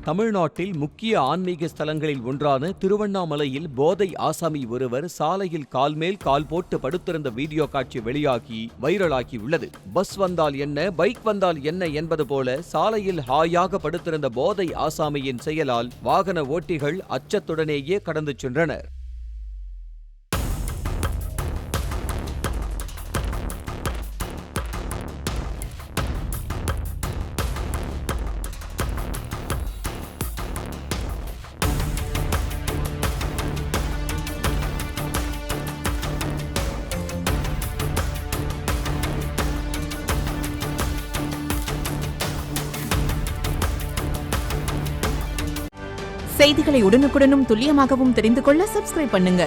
தமிழ்நாட்டில் முக்கிய ஆன்மீக ஸ்தலங்களில் ஒன்றான திருவண்ணாமலையில் போதை ஆசாமி ஒருவர் சாலையில் கால் மேல் கால் போட்டு படுத்திருந்த வீடியோ காட்சி வெளியாகி வைரலாகியுள்ளது. பஸ் வந்தால் என்ன, பைக் வந்தால் என்ன என்பது போல சாலையில் ஹாயாக படுத்திருந்த போதை ஆசாமியின் செயலால் வாகன ஓட்டிகள் அச்சத்துடனேயே கடந்து சென்றனர். செய்திகளை உடனுக்குடனும் துல்லியமாகவும் தெரிந்து கொள்ள சப்ஸ்கிரைப் பண்ணுங்க.